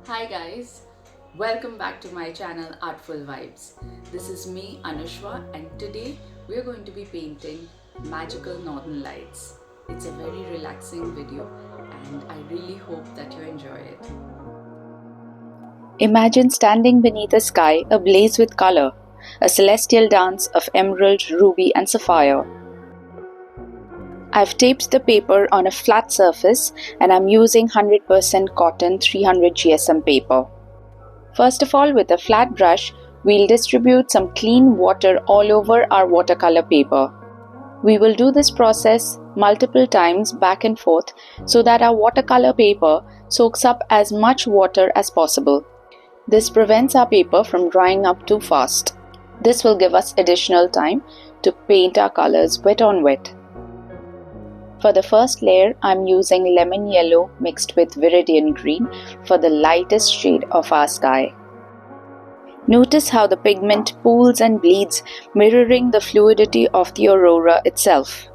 Hi guys, welcome back to my channel Artful Vibes. This is me Anushwa and today we are going to be painting magical northern lights. It's a very relaxing video and I really hope that you enjoy it. Imagine standing beneath a sky ablaze with color, a celestial dance of emerald, ruby, and sapphire. I've taped the paper on a flat surface and I'm using 100% cotton 300 GSM paper. First of all, with a flat brush, we'll distribute some clean water all over our watercolor paper. We will do this process multiple times back and forth so that our watercolor paper soaks up as much water as possible. This prevents our paper from drying up too fast. This will give us additional time to paint our colors wet on wet. For the first layer, I'm using lemon yellow mixed with viridian green for the lightest shade of our sky. Notice how the pigment pools and bleeds, mirroring the fluidity of the aurora itself.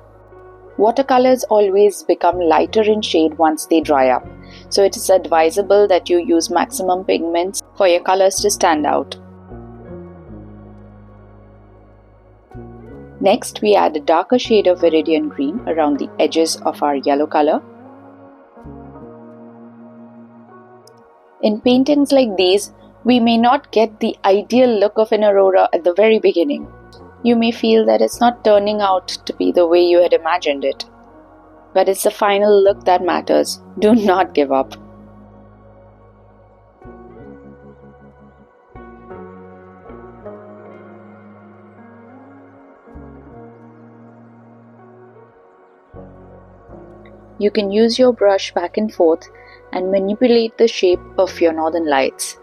Watercolors always become lighter in shade once they dry up, so it is advisable that you use maximum pigments for your colors to stand out. Next, we add a darker shade of viridian green around the edges of our yellow color. In paintings like these, we may not get the ideal look of an aurora at the very beginning. You may feel that it's not turning out to be the way you had imagined it. But it's the final look that matters. Do not give up. You can use your brush back and forth and manipulate the shape of your northern lights.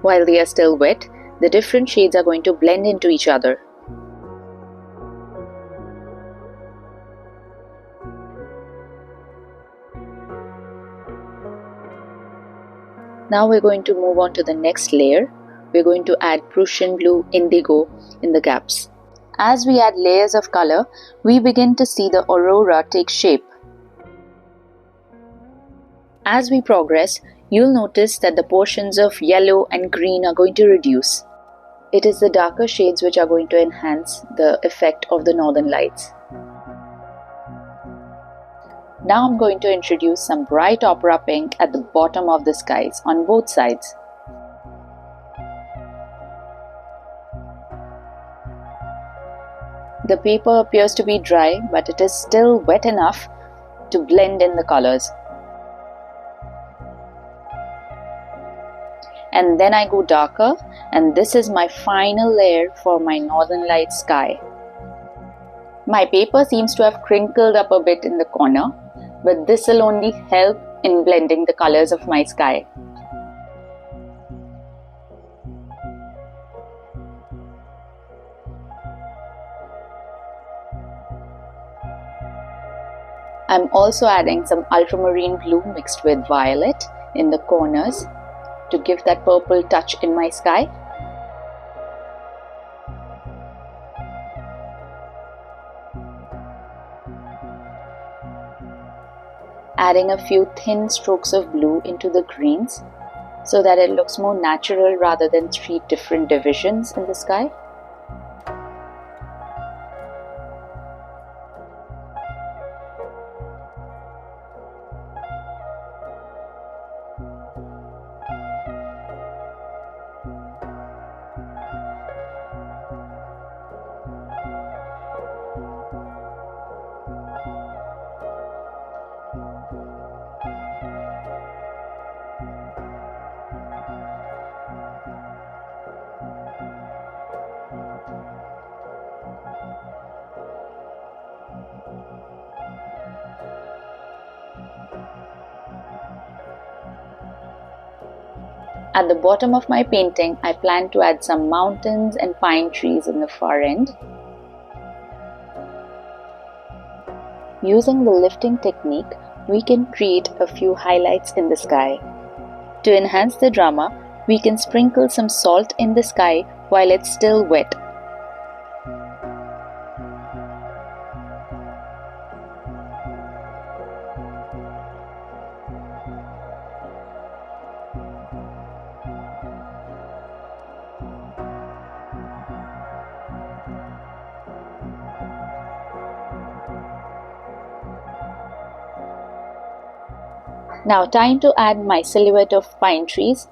While they are still wet, the different shades are going to blend into each other. Now we're going to move on to the next layer. We're going to add Prussian blue indigo in the gaps. As we add layers of color, we begin to see the aurora take shape. As we progress, you'll notice that the portions of yellow and green are going to reduce. It is the darker shades which are going to enhance the effect of the northern lights. Now I'm going to introduce some bright opera pink at the bottom of the skies on both sides. The paper appears to be dry, but it is still wet enough to blend in the colors. And then I go darker, and this is my final layer for my northern light sky. My paper seems to have crinkled up a bit in the corner, but this will only help in blending the colors of my sky. I'm also adding some ultramarine blue mixed with violet in the corners to give that purple touch in my sky. Adding a few thin strokes of blue into the greens so that it looks more natural rather than three different divisions in the sky. At the bottom of my painting, I plan to add some mountains and pine trees in the far end. Using the lifting technique, we can create a few highlights in the sky. To enhance the drama, we can sprinkle some salt in the sky while it's still wet. Now time to add my silhouette of pine trees.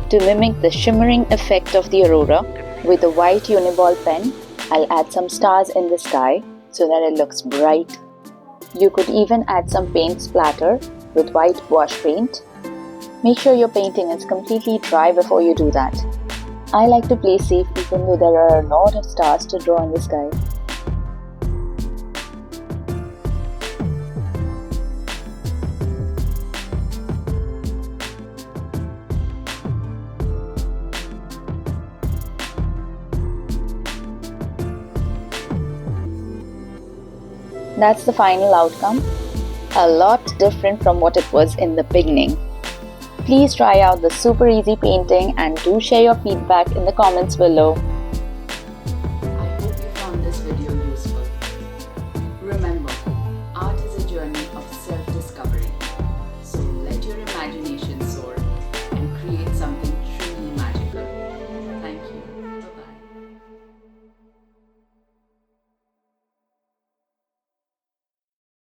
To mimic the shimmering effect of the aurora, with a white uniball pen, I'll add some stars in the sky so that it looks bright. You could even add some paint splatter with white wash paint. Make sure your painting is completely dry before you do that. I like to play safe even though there are a lot of stars to draw in the sky. That's the final outcome. A lot different from what it was in the beginning. Please try out the super easy painting and do share your feedback in the comments below.